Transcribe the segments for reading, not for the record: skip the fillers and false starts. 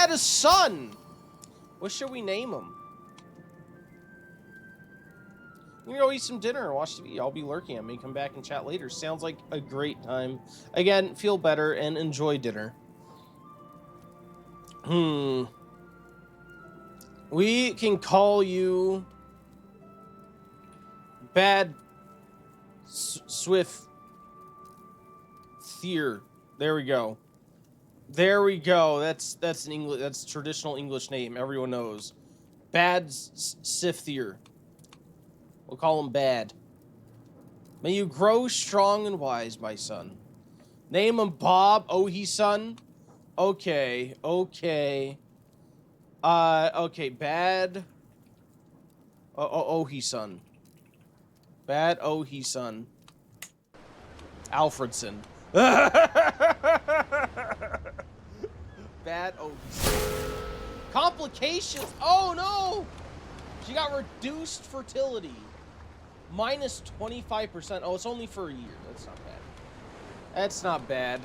had a son! What should we name him? You can go eat some dinner and watch TV. I'll be lurking. I may come back and chat later. Sounds like a great time. Again, feel better and enjoy dinner. We can call you Bad Swift Thier. There we go. There we go. That's an English. That's a traditional English name. Everyone knows. Bad Sifthir. We'll call him Bad. May you grow strong and wise, my son. Name him Bob. Oh, he's son. Okay. Okay. Okay. Bad. Oh, he's son. Bad. Oh, he's son. Alfredson. Bad. Oh, he's son. Complications. Oh no. She got reduced fertility. Minus 25%. Oh, it's only for a year. That's not bad. That's not bad.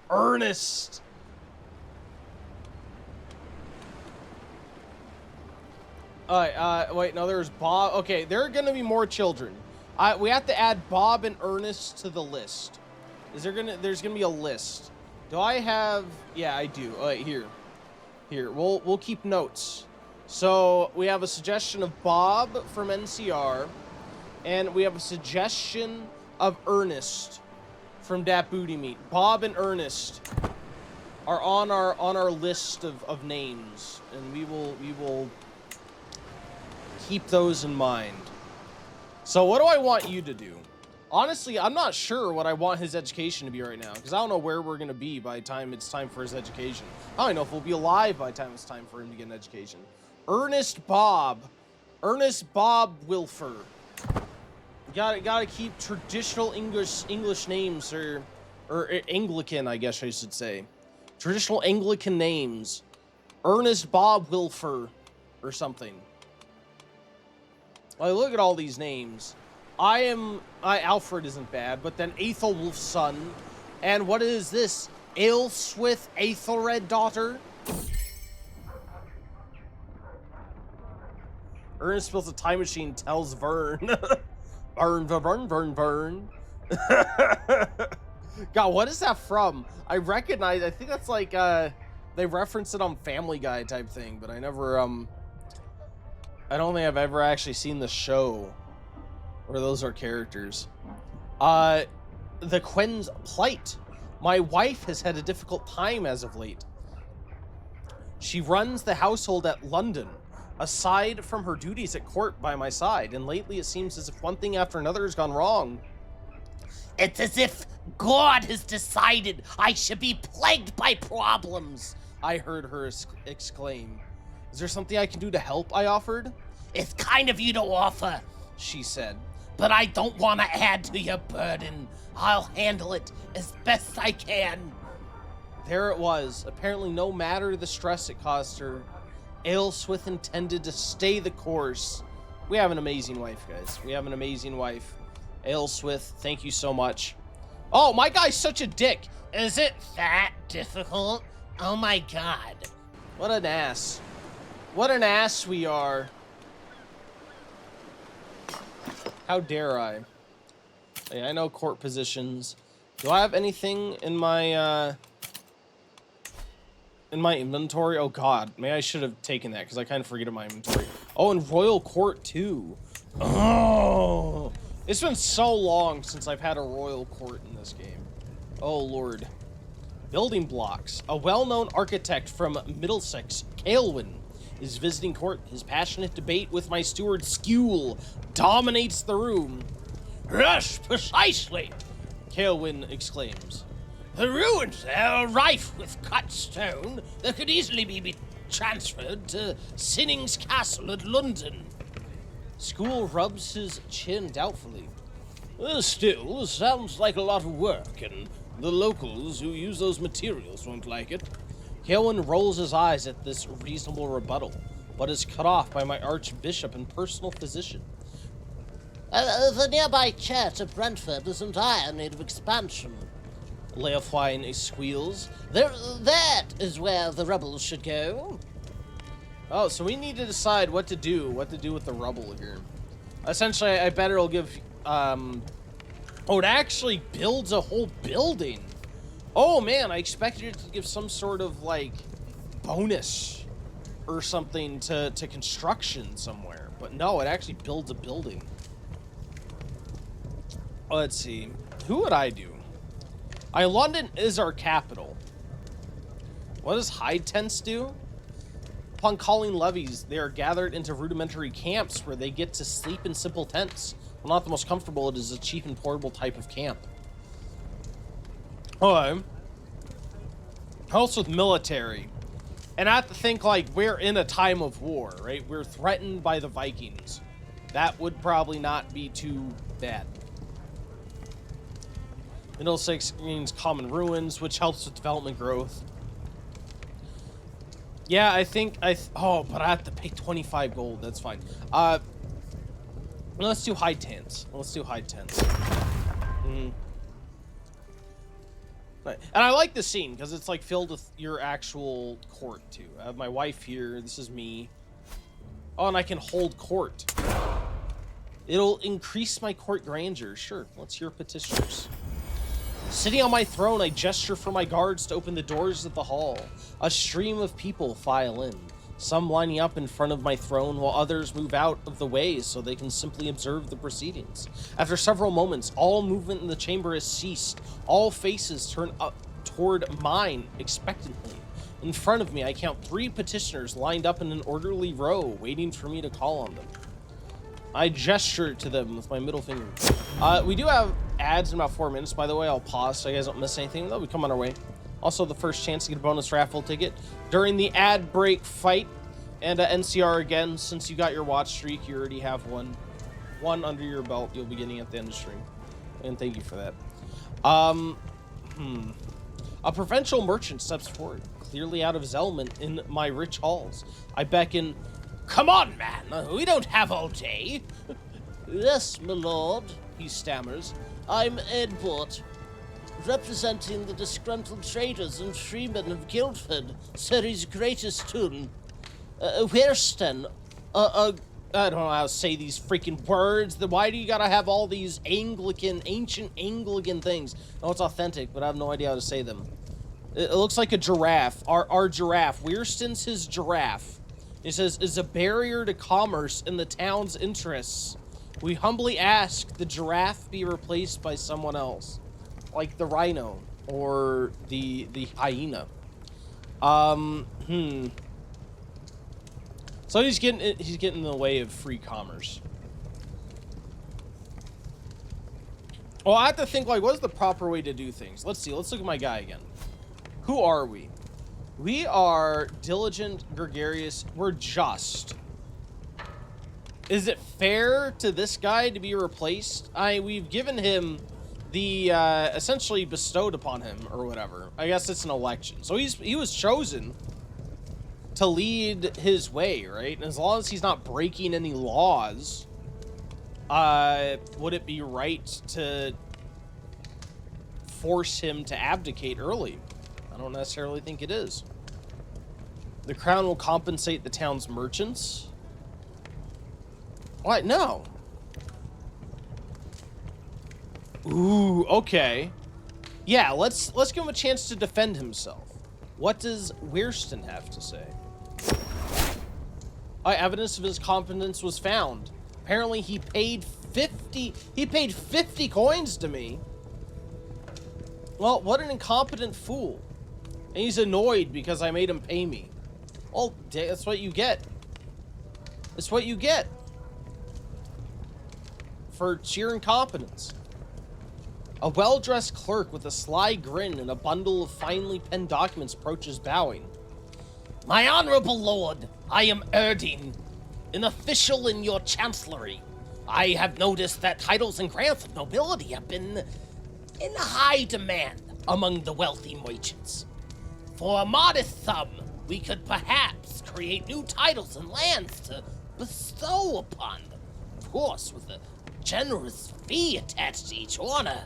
Ernest. Alright, wait, no, there's Bob. Okay, there are gonna be more children. We have to add Bob and Ernest to the list. There's gonna be a list. Do I have, yeah, I do. Alright, here. We'll keep notes. So we have a suggestion of Bob from NCR, and we have a suggestion of Ernest from Dat Booty Meat. Bob and Ernest are on our list of names, and we will keep those in mind. So what do I want you to do? Honestly, I'm not sure what I want his education to be right now, because I don't know where we're going to be by the time it's time for his education. I don't know if we'll be alive by the time it's time for him to get an education. Ernest Bob Wilfer. Gotta keep traditional English names, or Anglican, I guess I should say. Traditional Anglican names. Ernest Bob Wilfer, or something. Like, look at all these names. Alfred isn't bad, but then Aethelwulf's son, and what is this? Aelswith Aethelred daughter. Ernest builds a time machine, tells Vern. Vern. God, what is that from? I think that's like, they reference it on Family Guy type thing, but I never, I don't think I've ever actually seen the show where those are characters. The Quen's plight. My wife has had a difficult time as of late. She runs the household at London, aside from her duties at court by my side, and lately it seems as if one thing after another has gone wrong. It's as if God has decided I should be plagued by problems, I heard her exclaim. Is there something I can do to help? I offered. It's kind of you to offer, she said. But I don't want to add to your burden. I'll handle it as best I can. There it was. Apparently no matter the stress it caused her, Aelswith intended to stay the course. We have an amazing wife, guys. We have an amazing wife. Aelswith, thank you so much. Oh, my guy's such a dick. Is it that difficult? Oh my god. What an ass. What an ass we are. How dare I? Hey, I know court positions. Do I have anything in my inventory? Oh god, maybe I should have taken that because I kind of forget my inventory. Oh, and Royal Court too. Oh, it's been so long since I've had a Royal Court in this game. Oh lord. Building blocks. A well-known architect from Middlesex, Caelwyn, is visiting court. His passionate debate with my steward Skule dominates the room. Yes, precisely, Caelwyn exclaims. The ruins there are rife with cut stone that could easily be transferred to Sinning's Castle at London. Skule rubs his chin doubtfully. Still, sounds like a lot of work, and the locals who use those materials won't like it. Caelwyn rolls his eyes at this reasonable rebuttal, but is cut off by my archbishop and personal physician. The nearby church of Brentford is in dire need of expansion. Leofwine squeals. That is where the rubble should go. Oh, so we need to decide what to do with the rubble here. Essentially, I bet it'll give, oh, it actually builds a whole building. Oh man, I expected it to give some sort of, like, bonus or something to construction somewhere. But no, it actually builds a building. Let's see. Who would I do? London is our capital. What does hide tents do? Upon calling levies, they are gathered into rudimentary camps where they get to sleep in simple tents. Well, not the most comfortable, it is a cheap and portable type of camp. Okay. Helps with military. And I have to think, like, we're in a time of war, right? We're threatened by the Vikings. That would probably not be too bad. Middlesex means common ruins, which helps with development growth. Yeah, I think oh, but I have to pay 25 gold. That's fine. Let's do high tents. Let's do high tents. Right. And I like the scene because it's like filled with your actual court too. I have my wife here. This is me. Oh, and I can hold court. It'll increase my court grandeur. Sure. Let's hear petitioners. Sitting on my throne, I gesture for my guards to open the doors of the hall. A stream of people file in, some lining up in front of my throne while others move out of the way so they can simply observe the proceedings. After several moments, all movement in the chamber has ceased. All faces turn up toward mine expectantly. In front of me, I count 3 petitioners lined up in an orderly row, waiting for me to call on them. I gesture to them with my middle finger. We do have ads in about 4 minutes, by the way. I'll pause so you guys don't miss anything. They'll be coming our way. Also, the first chance to get a bonus raffle ticket during the ad break fight. And NCR again, since you got your watch streak, you already have one under your belt. You'll be getting at the end of the stream. And thank you for that. A provincial merchant steps forward, clearly out of his element in my rich halls. I beckon. Come on, man. We don't have all day. Yes, my lord, he stammers. I'm Edbort, representing the disgruntled traders and freemen of Guildford, Surrey's greatest town. Whereston, I don't know how to say these freaking words. Why do you gotta have all these ancient Anglican things? No, it's authentic, but I have no idea how to say them. It looks like a giraffe. Our giraffe. Wierston's his giraffe. It says, is a barrier to commerce in the town's interests. We humbly ask the giraffe be replaced by someone else, like the rhino or the hyena. So he's getting in the way of free commerce. Well, I have to think, like, what's the proper way to do things? Let's see. Let's look at my guy again. Who are we? We are diligent, gregarious. We're just. Is it fair to this guy to be replaced? We've given him the essentially bestowed upon him or whatever. I guess it's an election. So he was chosen to lead his way, right? And as long as he's not breaking any laws, would it be right to force him to abdicate early? I don't necessarily think it is. The crown will compensate the town's merchants. What? No. Ooh, okay. Yeah, let's give him a chance to defend himself. What does Wierston have to say? Evidence of his competence was found. Apparently he paid 50 coins to me. Well, what an incompetent fool. And he's annoyed because I made him pay me. Oh, that's what you get. That's what you get. For sheer incompetence. A well-dressed clerk with a sly grin and a bundle of finely penned documents approaches bowing. My honorable lord, I am Erdine, an official in your chancellery. I have noticed that titles and grants of nobility have been in high demand among the wealthy merchants. For a modest sum, we could perhaps create new titles and lands to bestow upon them. Of course, with a generous fee attached to each honor.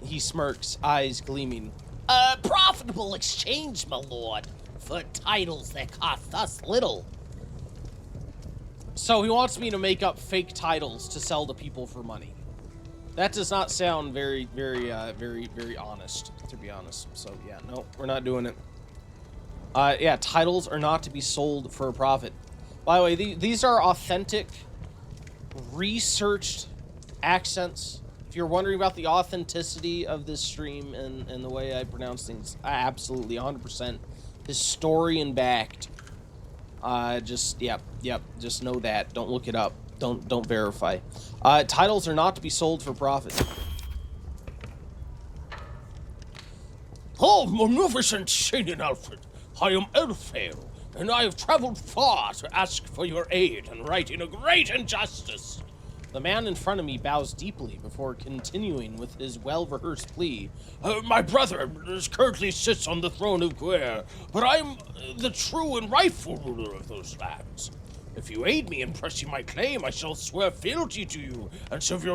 He smirks, eyes gleaming. A profitable exchange, my lord, for titles that cost us little. So he wants me to make up fake titles to sell to people for money. That does not sound very honest, to be honest. So yeah, no, we're not doing it. Yeah, titles are not to be sold for a profit. By the way, these are authentic, researched accents. If you're wondering about the authenticity of this stream and the way I pronounce things, absolutely 100% historian backed. Just know that. Don't look it up. Don't verify. Titles are not to be sold for profit. Oh, magnificent Senior Alfred, I am Elfail, and I have traveled far to ask for your aid in righting a great injustice. The man in front of me bows deeply before continuing with his well-rehearsed plea. My brother currently sits on the throne of Guer, but I'm the true and rightful ruler of those lands. If you aid me in pressing my claim, I shall swear fealty to you and serve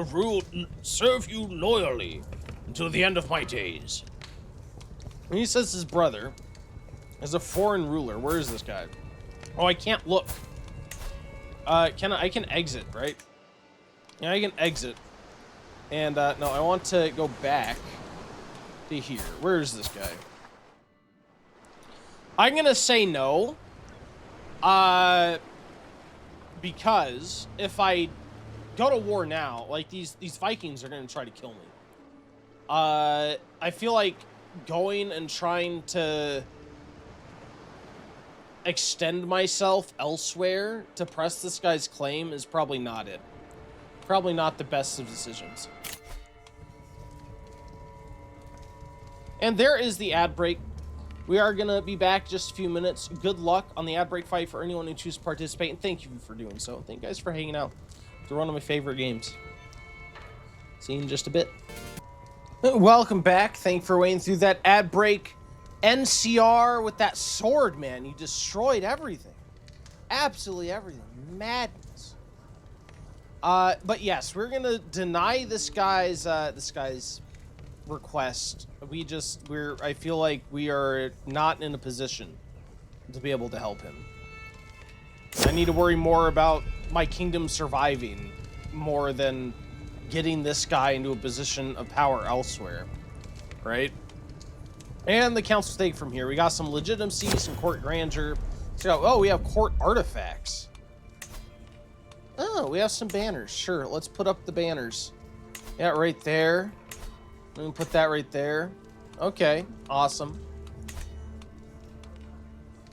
you loyally until the end of my days. When he says his brother is a foreign ruler, where is this guy? Oh, I can't look. I can exit, right? Yeah, I can exit. And, no, I want to go back to here. Where is this guy? I'm gonna say no. Because if I go to war now, like, these Vikings are gonna try to kill me. I feel like going and trying to extend myself elsewhere to press this guy's claim is probably not it. Probably not the best of decisions. And there is the ad break. We are going to be back just a few minutes. Good luck on the ad break fight for anyone who chooses to participate, and thank you for doing so. Thank you guys for hanging out. They're one of my favorite games. See you in just a bit. Welcome back. Thank you for waiting through that ad break. NCR with that sword, man. You destroyed everything. Absolutely everything. Madness. But yes, we're gonna deny this guy's request. I feel like we are not in a position to be able to help him. I need to worry more about my kingdom surviving more than getting this guy into a position of power elsewhere, right? And the council stake from here. We got some legitimacy, some court grandeur. So, oh, we have court artifacts. Oh, we have some banners. Sure, let's put up the banners. Yeah, right there. We can put that right there. Okay, awesome.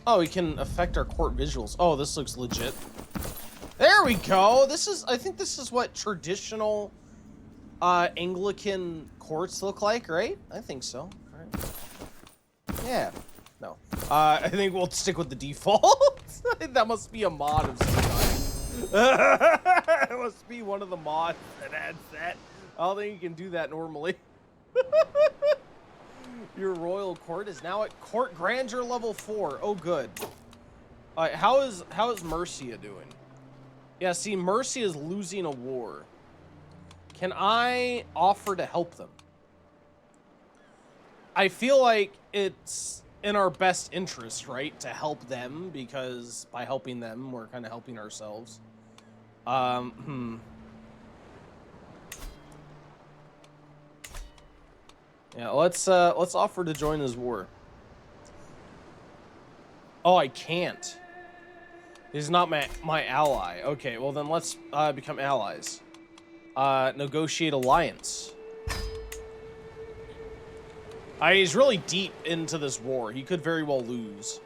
Oh, we can affect our court visuals. Oh, this looks legit. There we go. I think this is what traditional Anglican courts look like, right? I think so. All right. Yeah. No. I think we'll stick with the default. That must be a mod of some kind. It must be one of the mods that adds that. I don't think you can do that normally. Your royal court is now at court grandeur level 4. Oh, good. All right, how is Mercia doing? Yeah, see, Mercia is losing a war. Can I offer to help them? I feel like it's in our best interest, right, to help them, because by helping them, we're kind of helping ourselves. Yeah, let's offer to join this war. Oh, I can't. He's not my ally. Okay, well then let's become allies. Negotiate alliance. He's really deep into this war. He could very well lose.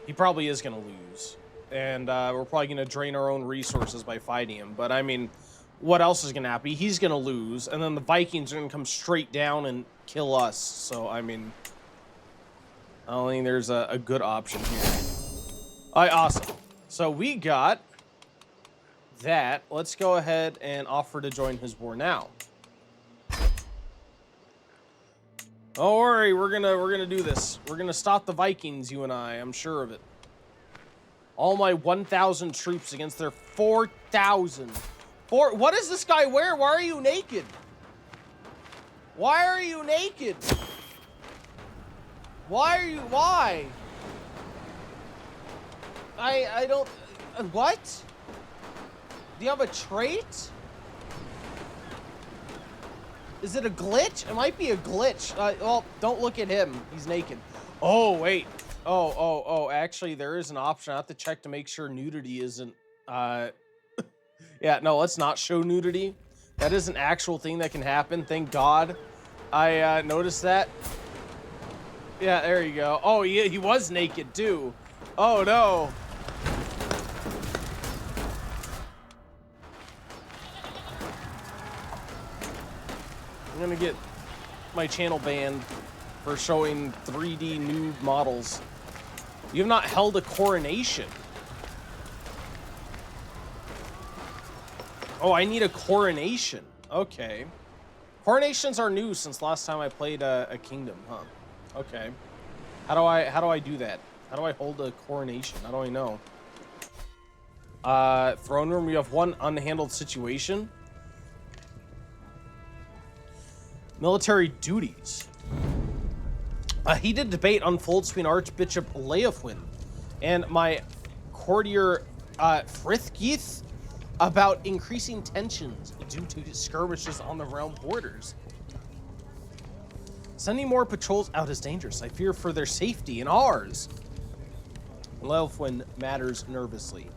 He probably is going to lose. And we're probably going to drain our own resources by fighting him. But I mean, what else is going to happen? He's going to lose. And then the Vikings are going to come straight down and kill us. So, I mean, I don't think there's a good option here. All right, awesome. So we got that. Let's go ahead and offer to join his war now. Don't worry, we're gonna do this. We're gonna stop the Vikings, you and I. I'm sure of it. All my 1,000 troops against their 4,000. What does this guy wear? Why are you naked? Why are you naked? Why? I don't, what? Do you have a trait? Is it a glitch? It might be a glitch. Well, don't look at him. He's naked. Oh, wait. Oh, actually, there is an option. I have to check to make sure nudity isn't, yeah, no, let's not show nudity. That is an actual thing that can happen. Thank God I noticed that. Yeah, there you go. Oh, he was naked, too. Oh, no. I'm gonna get my channel banned for showing 3D nude models. You have not held a coronation. Oh, I need a coronation. Okay. Coronations are new since last time I played a kingdom, huh? Okay. How do I do that? How do I hold a coronation? How do I know? Throne room, you have one unhandled situation. Military duties. A heated debate unfolds between Archbishop Leofwin and my courtier Frithgith about increasing tensions due to skirmishes on the realm borders. Sending more patrols out is dangerous. I fear for their safety and ours. Leofwin matters nervously.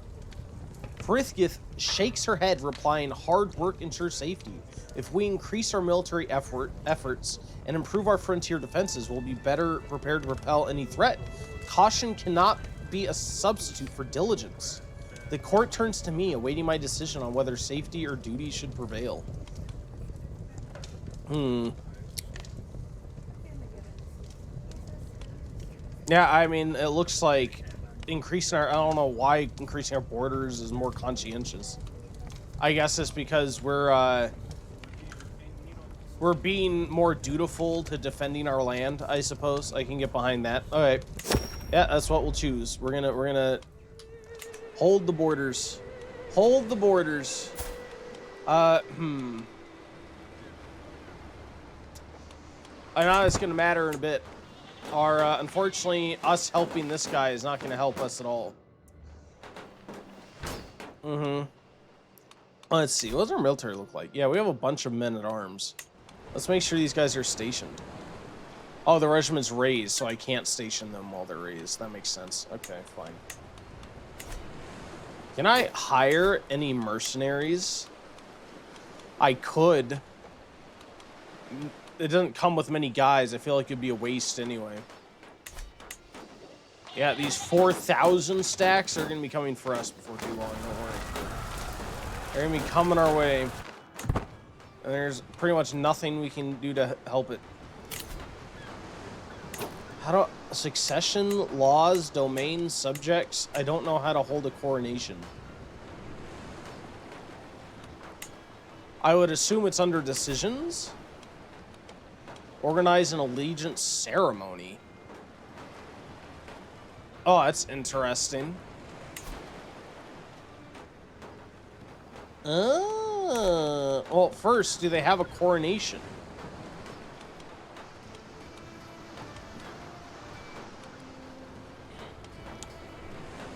Frithgith shakes her head, replying, hard work ensures safety. If we increase our military efforts and improve our frontier defenses, we'll be better prepared to repel any threat. Caution cannot be a substitute for diligence. The court turns to me, awaiting my decision on whether safety or duty should prevail. Yeah, I mean, it looks like increasing our, I don't know why increasing our borders is more conscientious. I guess it's because we're being more dutiful to defending our land, I suppose. I can get behind that. All right. Yeah, that's what we'll choose. We're gonna hold the borders. Hold the borders. I know it's gonna matter in a bit. Unfortunately, us helping this guy is not gonna help us at all. Let's see. What does our military look like? Yeah, we have a bunch of men at arms. Let's make sure these guys are stationed. Oh, the regiment's raised, so I can't station them while they're raised. That makes sense. Okay, fine. Can I hire any mercenaries? I could. It doesn't come with many guys. I feel like it'd be a waste anyway. Yeah, these 4,000 stacks are going to be coming for us before too long. Don't worry. They're going to be coming our way. And there's pretty much nothing we can do to help it. How do... Succession, laws, domain, subjects. I don't know how to hold a coronation. I would assume it's under decisions. Organize an allegiance ceremony. Oh, that's interesting. Well, first, do they have a coronation?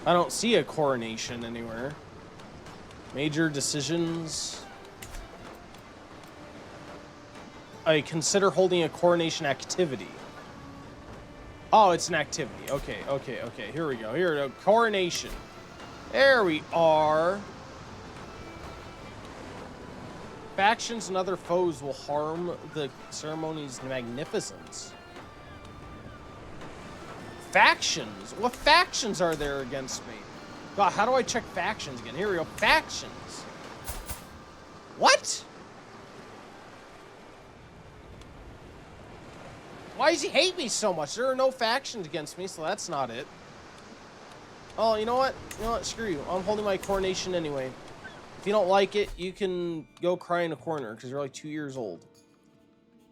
I don't see a coronation anywhere. Major decisions. I consider holding a coronation activity. Oh, it's an activity. Okay. Here we go. Here we go. Coronation. There we are. Factions and other foes will harm the ceremony's magnificence. Factions? What factions are there against me? God, how do I check factions again? Here we go. Factions. What? Why does he hate me so much? There are no factions against me, so that's not it. Oh, you know what? You know what? Screw you. I'm holding my coronation anyway. If you don't like it, you can go cry in a corner, because you're like 2 years old.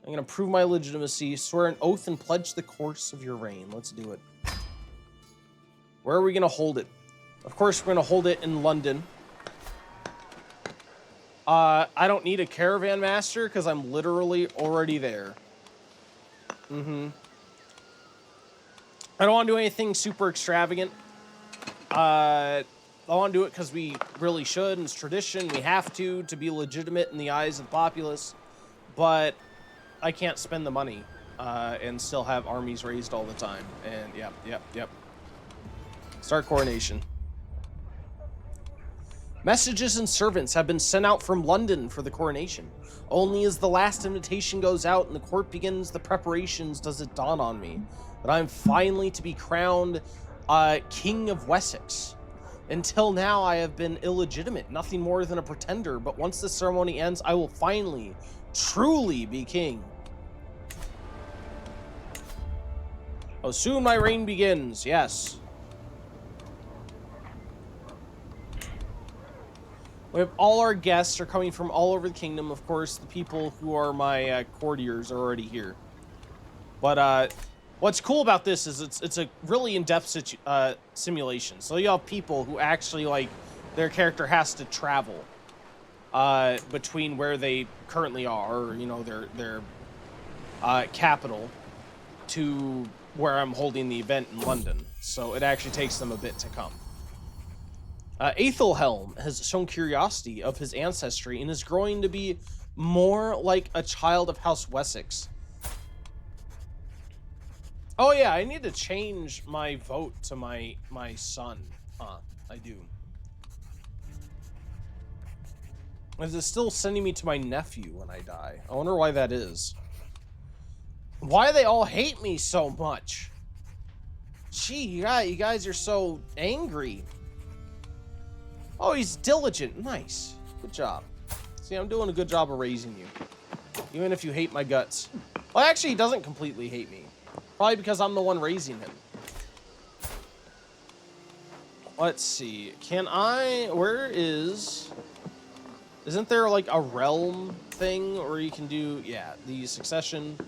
I'm going to prove my legitimacy, swear an oath, and pledge the course of your reign. Let's do it. Where are we going to hold it? Of course, we're going to hold it in London. I don't need a caravan master because I'm literally already there. I don't want to do anything super extravagant. I want to do it because we really should, and it's tradition. We have to be legitimate in the eyes of the populace. But I can't spend the money and still have armies raised all the time. And yep. Start coronation. Messages and servants have been sent out from London for the coronation. Only as the last invitation goes out and the court begins the preparations does it dawn on me that I'm finally to be crowned King of Wessex. Until now, I have been illegitimate, nothing more than a pretender, but once the ceremony ends, I will finally, truly be king. Oh, soon my reign begins, yes. We have all our guests are coming from all over the kingdom. Of course, the people who are my courtiers are already here. But what's cool about this is it's a really in-depth simulation. So you have people who actually, like, their character has to travel between where they currently are, or, you know, their capital, to where I'm holding the event in London. So it actually takes them a bit to come. Aethelhelm has shown curiosity of his ancestry and is growing to be more like a child of House Wessex. Oh yeah, I need to change my vote to my son. I do. Is it still sending me to my nephew when I die? I wonder why that is. Why do they all hate me so much? Gee, you guys are so angry. Oh, he's diligent. Nice. Good job. See, I'm doing a good job of raising you. Even if you hate my guts. Well, actually, he doesn't completely hate me. Probably because I'm the one raising him. Let's see. Can I... Where is... Isn't there, like, a realm thing where you can do... Yeah, the succession...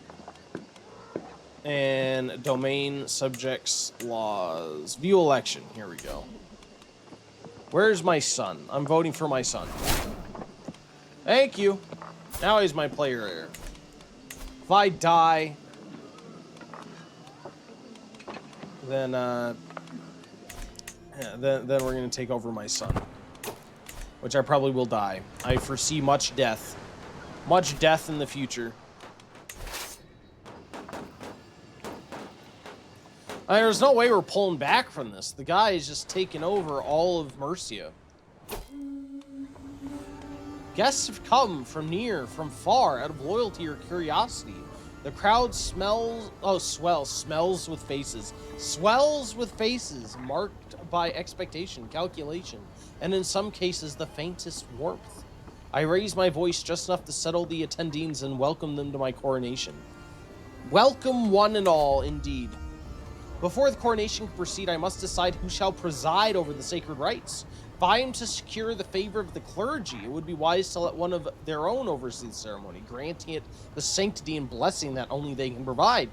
And domain, subjects, laws. View election. Here we go. Where's my son? I'm voting for my son. Thank you. Now he's my player heir. If I die, then then we're gonna take over my son, which I probably will die. I foresee much death in the future. There's no way we're pulling back from this. The guy is just taking over all of Mercia. Guests have come from near, from far, out of loyalty or curiosity. The crowd smells with faces. Swells with faces, marked by expectation, calculation, and in some cases, the faintest warmth. I raise my voice just enough to settle the attendees and welcome them to my coronation. Welcome one and all, indeed. Before the coronation can proceed, I must decide who shall preside over the sacred rites. If I am to secure the favor of the clergy, it would be wise to let one of their own oversee the ceremony, granting it the sanctity and blessing that only they can provide.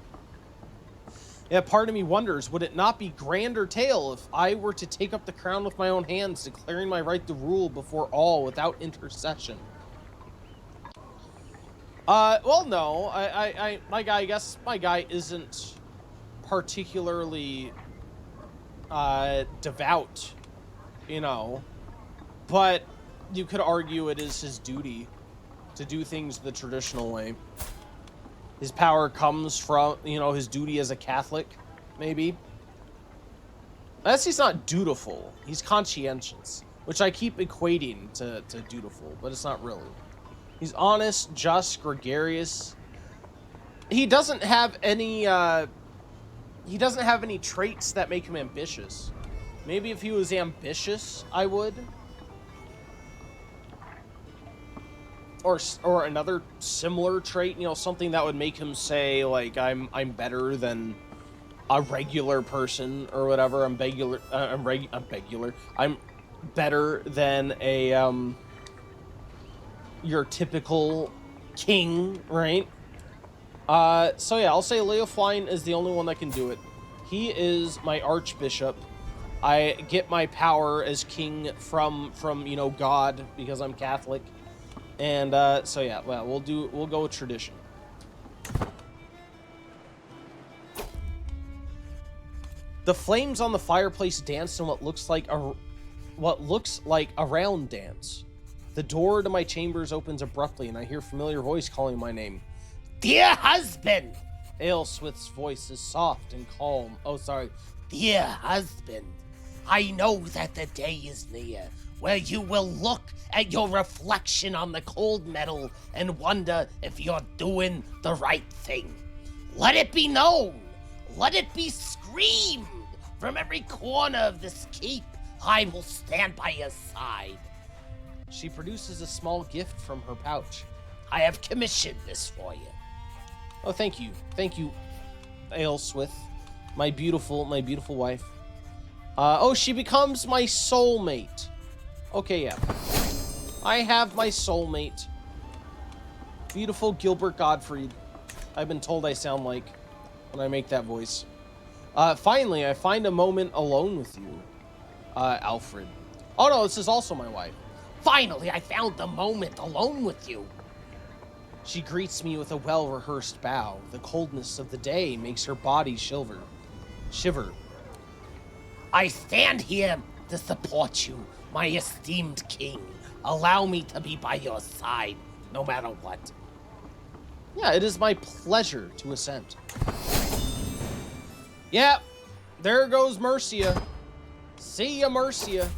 Yeah, part of me wonders, would it not be grander tale if I were to take up the crown with my own hands, declaring my right to rule before all without intercession? Well, no. I guess my guy isn't particularly devout, you know, but you could argue it is his duty to do things the traditional way. His power comes from, you know, his duty as a Catholic, maybe. Unless he's not dutiful, he's conscientious, which I keep equating to dutiful, but it's not really. He's honest, just, gregarious. He doesn't have any traits that make him ambitious. Maybe if he was ambitious, I would. Or another similar trait, you know, something that would make him say, like, I'm better than a regular person or whatever. I'm better than a your typical king, right? So yeah, I'll say Leofwine is the only one that can do it. He is my archbishop. I get my power as king from you know, God, because I'm Catholic. And so yeah, well, we'll go with tradition. The flames on the fireplace dance in what looks like a round dance. The door to my chambers opens abruptly, and I hear a familiar voice calling my name. Dear husband! Aelswith's voice is soft and calm. Oh, sorry. Dear husband, I know that the day is near where you will look at your reflection on the cold metal and wonder if you're doing the right thing. Let it be known. Let it be screamed from every corner of this keep. I will stand by your side. She produces a small gift from her pouch. I have commissioned this for you. Oh, thank you. Thank you, Aelswith, my beautiful wife. Oh, she becomes my soulmate. Okay, yeah. I have my soulmate. Beautiful Gilbert Gottfried. I've been told I sound like when I make that voice. Finally, I find a moment alone with you, Alfred. Oh no, this is also my wife. Finally, I found the moment alone with you. She greets me with a well-rehearsed bow. The coldness of the day makes her body shiver. I stand here to support you, my esteemed king. Allow me to be by your side, no matter what. Yeah, it is my pleasure to assent. Yep, there goes Mercia. See ya, Mercia.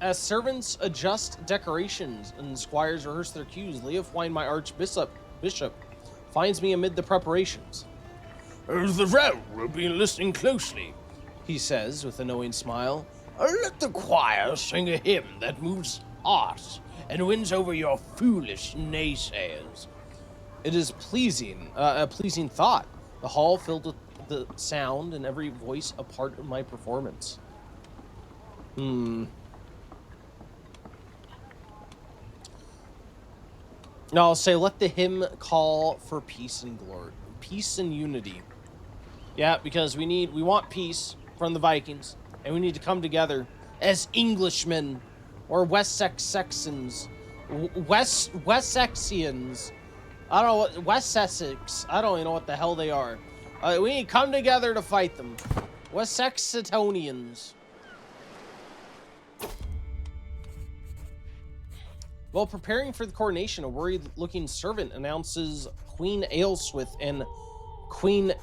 As servants adjust decorations and squires rehearse their cues, Leofwine, my archbishop, finds me amid the preparations. The row will be listening closely, He says with a knowing smile. Let the choir sing a hymn that moves hearts and wins over your foolish naysayers. It is pleasing, a pleasing thought. The hall filled with the sound and every voice a part of my performance. No, I'll say, let the hymn call for peace and glory, peace and unity. Yeah, because we want peace from the Vikings, and we need to come together as Englishmen or Wessexans, Wessexians. I don't know what West Essex. I don't even know what the hell they are. We need to come together to fight them. Wessexitonians. While preparing for the coronation, a worried-looking servant announces Queen Aelswith and Queen...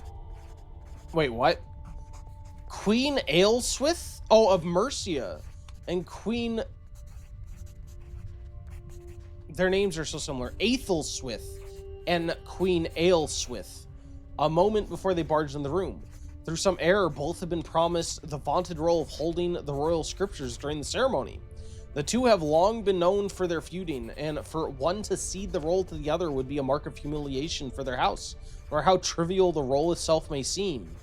Wait, what? Queen Aelswith? Oh, of Mercia. And Queen... Their names are so similar. Aethelswith and Queen Aelswith. A moment before they barged in the room. Through some error, both have been promised the vaunted role of holding the royal scriptures during the ceremony. The two have long been known for their feuding, and for one to cede the role to the other would be a mark of humiliation for their house, or how trivial the role itself may seem.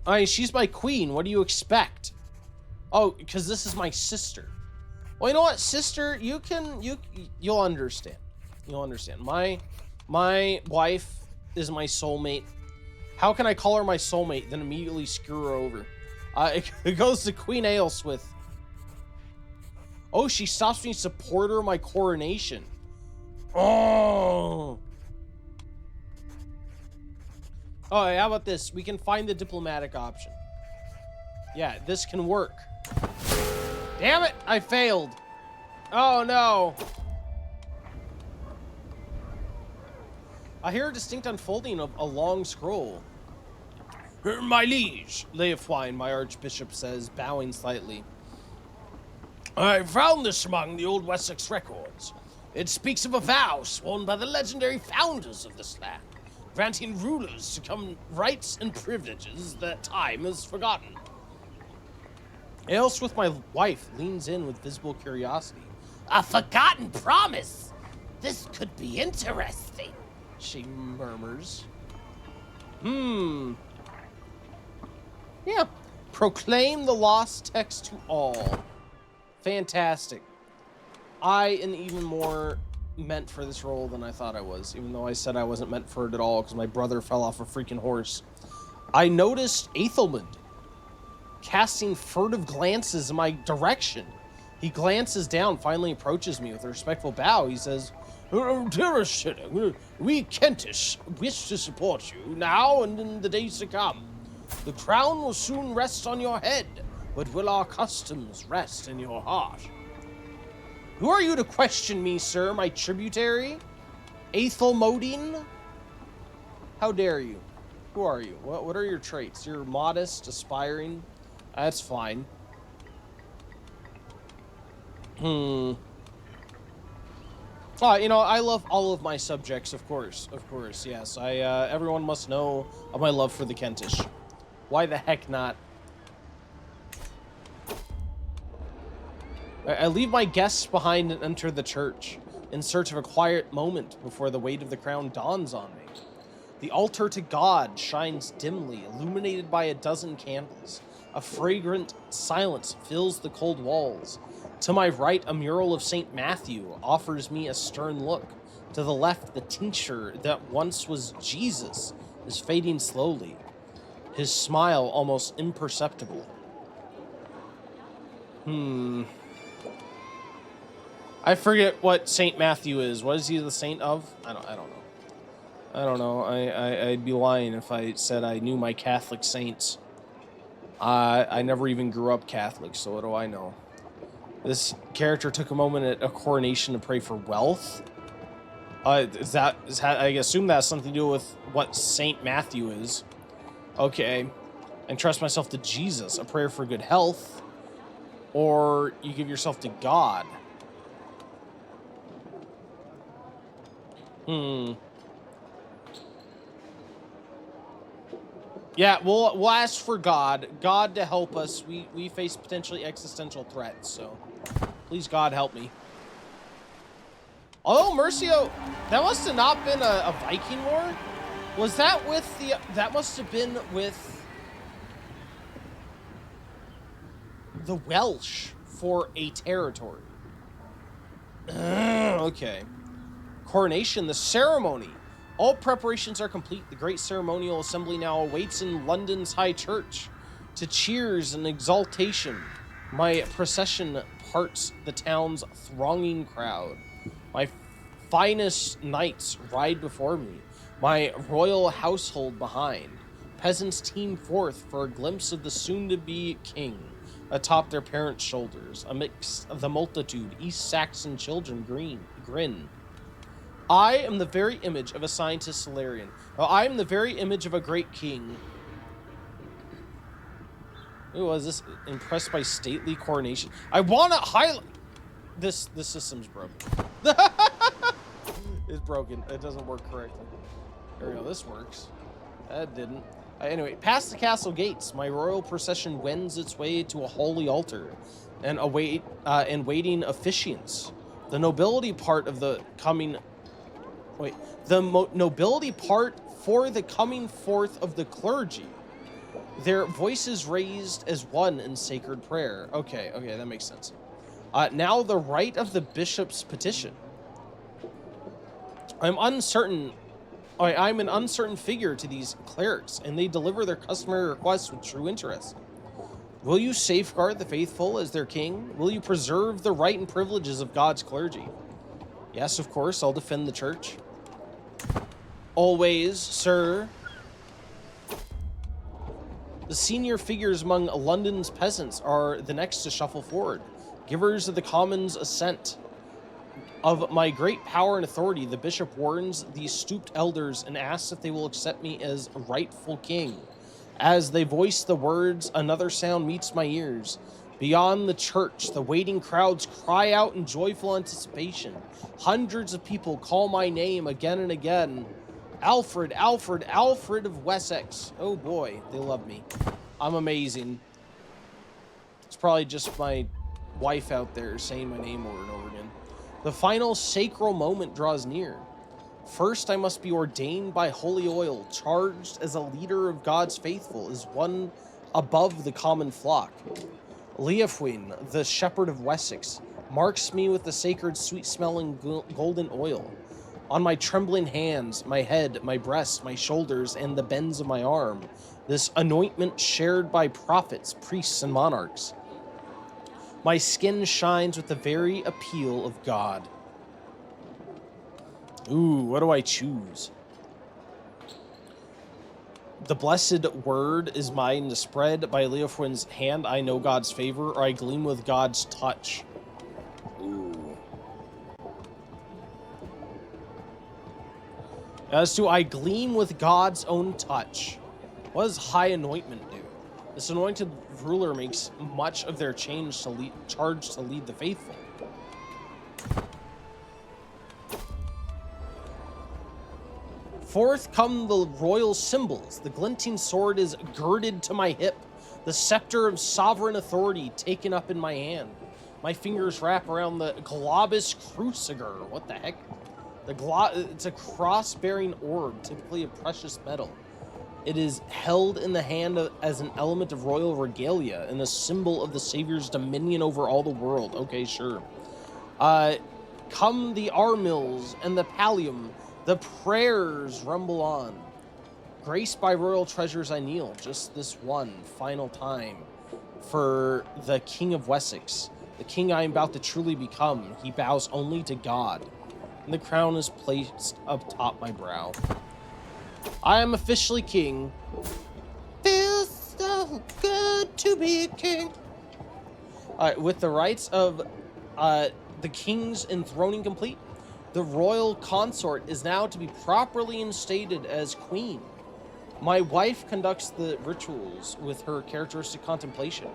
I mean, she's my queen. What do you expect? Oh, because this is my sister. Well, you know what, sister? You'll understand. You'll understand. My wife is my soulmate. How can I call her my soulmate, then immediately screw her over? It goes to Queen Aelswith. Oh, she stops me to support her my coronation. Oh, how about this? We can find the diplomatic option. Yeah, this can work. Damn it, I failed. Oh, no. I hear a distinct unfolding of a long scroll. My liege, Leofwine, my archbishop says, bowing slightly. I found this among the old Wessex records. It speaks of a vow sworn by the legendary founders of this land, granting rulers to come rights and privileges that time has forgotten. Aelswith, my wife, leans in with visible curiosity. A forgotten promise. This could be interesting. She murmurs. Yeah. Proclaim the lost text to all. Fantastic. I am even more meant for this role than I thought I was, even though I said I wasn't meant for it at all because my brother fell off a freaking horse. I noticed Aethelmund casting furtive glances in my direction. He glances down, finally approaches me with a respectful bow. He says, "Dearest Shilling, we Kentish wish to support you now and in the days to come. The crown will soon rest on your head, but will our customs rest in your heart?" Who are you to question me, sir, my tributary? Aethel Modine? How dare you? Who are you? What are your traits? You're modest, aspiring. That's fine. Oh, I love all of my subjects, of course, yes. Everyone must know of my love for the Kentish. Why the heck not? I leave my guests behind and enter the church, in search of a quiet moment before the weight of the crown dawns on me. The altar to God shines dimly, illuminated by a dozen candles. A fragrant silence fills the cold walls. To my right, a mural of St. Matthew offers me a stern look. To the left, the tincture that once was Jesus is fading slowly, his smile almost imperceptible. I forget what St. Matthew is. What is he the saint of? I don't know. I'd be lying if I said I knew my Catholic saints. I never even grew up Catholic, so what do I know? This character took a moment at a coronation to pray for wealth. I assume that has something to do with what St. Matthew is. Okay. And trust myself to Jesus, a prayer for good health. Or you give yourself to God. Yeah, we'll ask for God to help us. We face potentially existential threats, so please God help me. Oh, Mercio, that must have not been a Viking war. Was that with the? That must have been with the Welsh for a territory. Okay. Coronation, the ceremony. All preparations are complete. The great ceremonial assembly now awaits in London's High Church. To cheers and exultation, my procession parts the town's thronging crowd. My finest knights ride before me, my royal household behind. Peasants teem forth for a glimpse of the soon-to-be king atop their parents' shoulders. Amidst the multitude, East Saxon children grin. I am the very image of a scientist Solarian. I am the very image of a great king. Who was this? Impressed by stately coronation. I want to highlight... The system's broken. It's broken. It doesn't work correctly. There we go. This works. That didn't. Anyway, past the castle gates, my royal procession wends its way to a holy altar and waiting officiants. The nobility part of the coming... Wait, the nobility part for the coming forth of the clergy. Their voices raised as one in sacred prayer. Okay, that makes sense. Now the right of the bishop's petition. I'm an uncertain figure to these clerics, and they deliver their customary requests with true interest. Will you safeguard the faithful as their king? Will you preserve the right and privileges of God's clergy? Yes, of course, I'll defend the church. Always, sir. The senior figures among London's peasants are the next to shuffle forward, givers of the commons' assent. Of my great power and authority, the bishop warns these stooped elders and asks if they will accept me as rightful king. As they voice the words, another sound meets my ears. Beyond the church, the waiting crowds cry out in joyful anticipation. Hundreds of people call my name again and again. Alfred, Alfred, Alfred of Wessex. Oh boy, they love me. I'm amazing. It's probably just my wife out there saying my name over and over again. The final sacral moment draws near. First, I must be ordained by holy oil, charged as a leader of God's faithful, as one above the common flock. Leofwin, the shepherd of Wessex, marks me with the sacred sweet-smelling golden oil. On my trembling hands, my head, my breast, my shoulders, and the bends of my arm, this anointment shared by prophets, priests, and monarchs. My skin shines with the very appeal of God. Ooh, what do I choose? The blessed word is mine to spread. By Leofwin's hand I know God's favor, or I gleam with God's touch. Ooh. As to I gleam with God's own touch. What does high anointment do? This anointed ruler makes much of their charge to lead the faithful. Forth come the royal symbols. The glinting sword is girded to my hip. The scepter of sovereign authority taken up in my hand. My fingers wrap around the globus crusader. What the heck? It's a cross-bearing orb, typically of precious metal. It is held in the hand as an element of royal regalia and a symbol of the Savior's dominion over all the world. Okay, sure. Come the armils and the pallium. The prayers rumble on. Graced by royal treasures I kneel, just this one final time, for the King of Wessex, the king I am about to truly become. He bows only to God, and the crown is placed atop my brow. I am officially king. Feels so good to be a king. With the rights of the king's enthroning complete, the royal consort is now to be properly instated as queen. My wife conducts the rituals with her characteristic contemplation.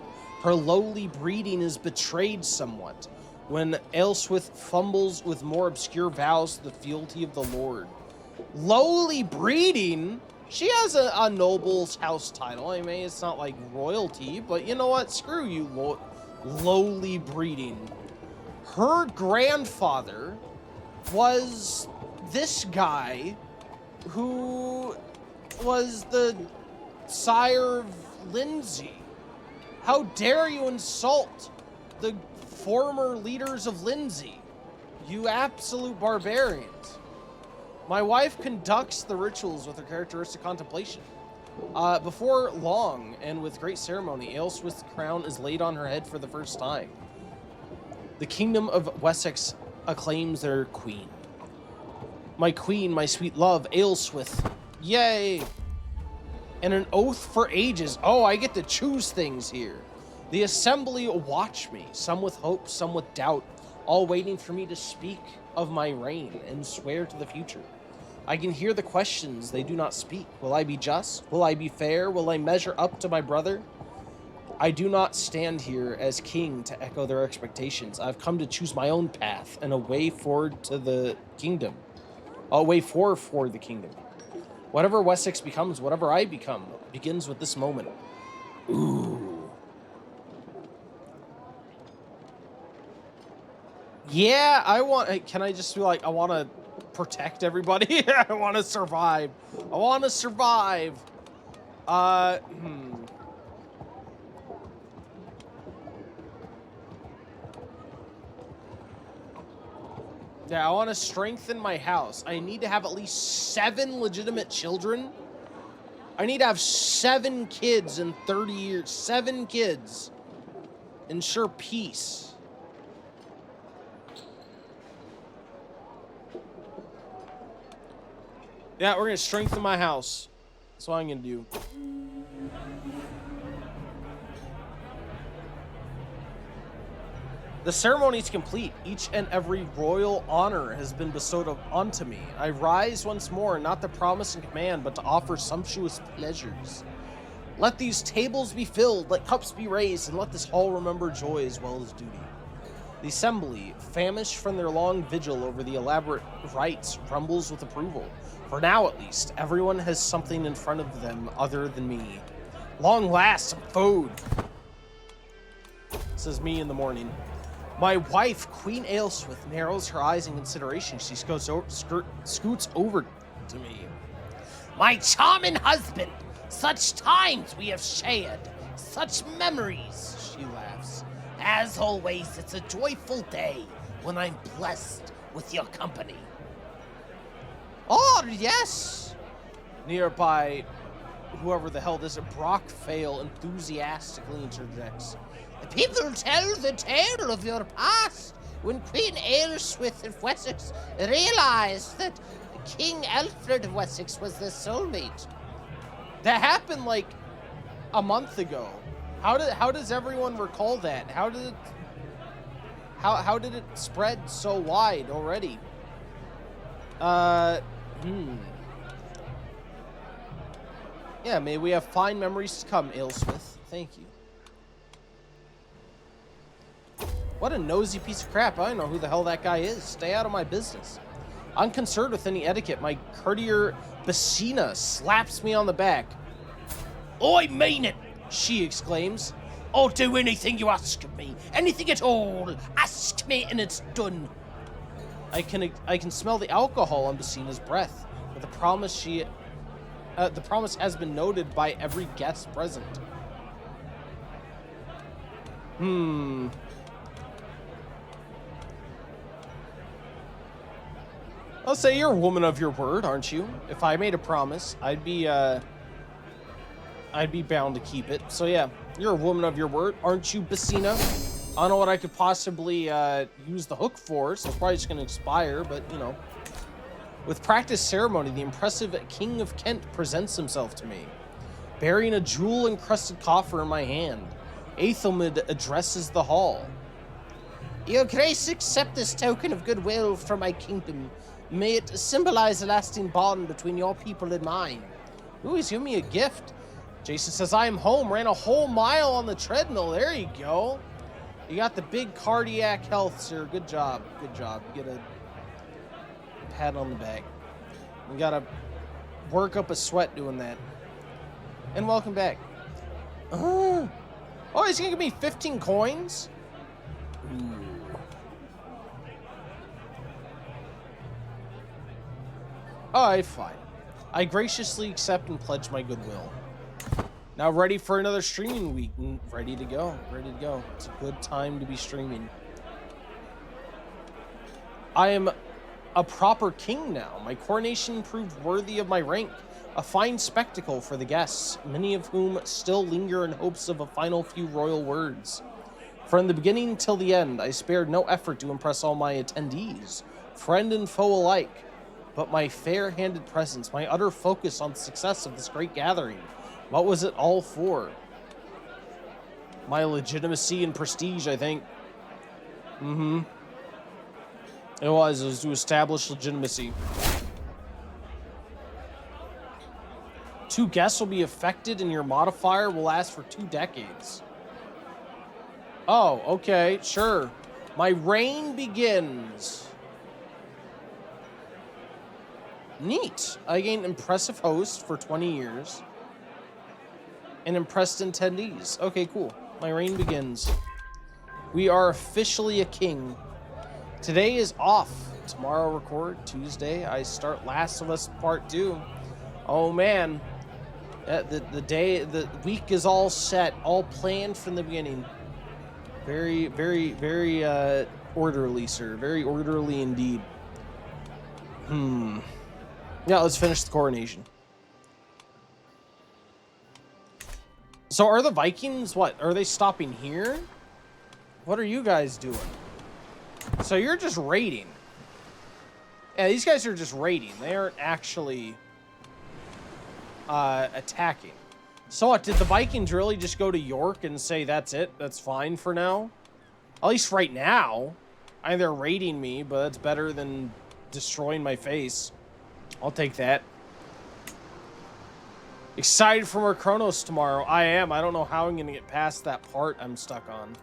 Her lowly breeding is betrayed somewhat when Aelswith fumbles with more obscure vows to the fealty of the Lord. Lowly breeding? She has a noble's house title. I mean, it's not like royalty, but you know what? Screw you, lowly breeding. Her grandfather was this guy who was the sire of Lindsay. How dare you insult the former leaders of Lindsay, you absolute barbarians. My wife conducts the rituals with her characteristic contemplation. Before long, and with great ceremony, Aelswith's crown is laid on her head for the first time. The kingdom of Wessex acclaims their queen. My queen, my sweet love, Aelswith. Yay! And an oath for ages. Oh, I get to choose things here. The assembly watch me, some with hope, some with doubt, all waiting for me to speak of my reign and swear to the future. I can hear the questions they do not speak. Will I be just? Will I be fair? Will I measure up to my brother? I do not stand here as king to echo their expectations. I've come to choose my own path and a way forward to the kingdom. A way forward for the kingdom. Whatever Wessex becomes, whatever I become, begins with this moment. Ooh. Yeah, can I just be like, I want to protect everybody? I want to survive. I want to survive. Yeah, I want to strengthen my house. I need to have at least 7 legitimate children. I need to have 7 kids in 30 years. 7 kids. Ensure peace. Yeah, we're going to strengthen my house. That's what I'm going to do. The ceremony is complete. Each and every royal honor has been bestowed onto me. I rise once more, not to promise and command, but to offer sumptuous pleasures. Let these tables be filled, let cups be raised, and let this hall remember joy as well as duty. The assembly, famished from their long vigil over the elaborate rites, rumbles with approval. For now, at least, everyone has something in front of them other than me. Long last, some food. Says me in the morning. My wife, Queen Aelswith, narrows her eyes in consideration. She scoots over to me. My charming husband, such times we have shared, such memories, she laughs. As always, it's a joyful day when I'm blessed with your company. yes. Nearby, whoever the hell this is, Brock Fail enthusiastically interjects. The people tell the tale of your past when Queen Aelswith of Wessex realized that King Alfred of Wessex was their soulmate. That happened like a month ago. How does everyone recall that? How did it spread so wide already? Yeah, may we have fine memories to come, Aelsmith. Thank you. What a nosy piece of crap. I don't know who the hell that guy is. Stay out of my business. Unconcerned with any etiquette, my courtier Bassina slaps me on the back. I mean it. She exclaims. I'll do anything you ask of me. Anything at all. Ask me and it's done. I can smell the alcohol on Bassina's breath, but the promise has been noted by every guest present. I'll say you're a woman of your word, aren't you? If I made a promise, I'd be bound to keep it. So yeah, you're a woman of your word, aren't you, Bassina? I don't know what I could possibly use the hook for, so it's probably just going to expire, but, you know. With practice ceremony, the impressive King of Kent presents himself to me, bearing a jewel-encrusted coffer in my hand. Aethelmid addresses the hall. Your Grace, accept this token of goodwill from my kingdom. May it symbolize a lasting bond between your people and mine. Ooh, he's giving me a gift. Jason says, I am home, ran a whole mile on the treadmill. There you go. You got the big cardiac health, sir. Good job. Good job. You get a pat on the back. You gotta work up a sweat doing that. And welcome back. Oh, he's gonna give me 15 coins? Ooh. Alright, fine. I graciously accept and pledge my goodwill. Now ready for another streaming week. Ready to go. Ready to go. It's a good time to be streaming. I am a proper king now. My coronation proved worthy of my rank. A fine spectacle for the guests, many of whom still linger in hopes of a final few royal words. From the beginning till the end, I spared no effort to impress all my attendees, friend and foe alike. But my fair-handed presence, my utter focus on the success of this great gathering, what was it all for? My legitimacy and prestige, I think. It was to establish legitimacy. 2 guests will be affected and your modifier will last for 2 decades. Oh, okay, sure. My reign begins. Neat. I gain impressive host for 20 years. And impressed attendees. Okay, cool. My reign begins. We are officially a king. Today is off. Tomorrow record. Tuesday I start Last of Us Part 2. Oh man. The week is all set. All planned from the beginning. Very, very, very orderly, sir. Very orderly indeed. Yeah, let's finish the coronation. So are the Vikings, what? Are they stopping here? What are you guys doing? So you're just raiding. Yeah, these guys are just raiding. They aren't actually attacking. So what, did the Vikings really just go to York and say, that's it? That's fine for now? At least right now. I mean, they're raiding me, but that's better than destroying my face. I'll take that. Excited for more Chronos tomorrow. I am. I don't know how I'm going to get past that part I'm stuck on.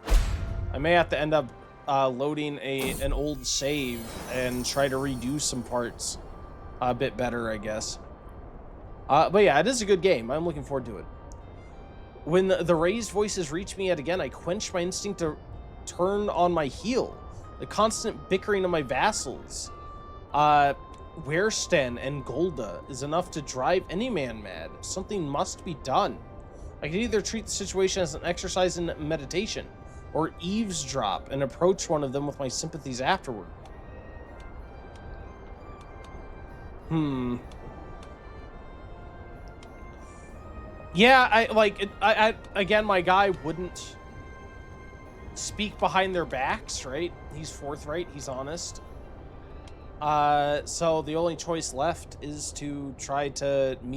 I may have to end up loading an old save and try to redo some parts a bit better, I guess. But yeah, it is a good game. I'm looking forward to it. When the raised voices reach me yet again, I quench my instinct to turn on my heel. The constant bickering of my vassals, Weirsten and Golda, is enough to drive any man mad. Something must be done. I can either treat the situation as an exercise in meditation, or eavesdrop and approach one of them with my sympathies afterward. Yeah, I again, my guy wouldn't speak behind their backs, right? He's forthright, he's honest. So the only choice left is to try to meet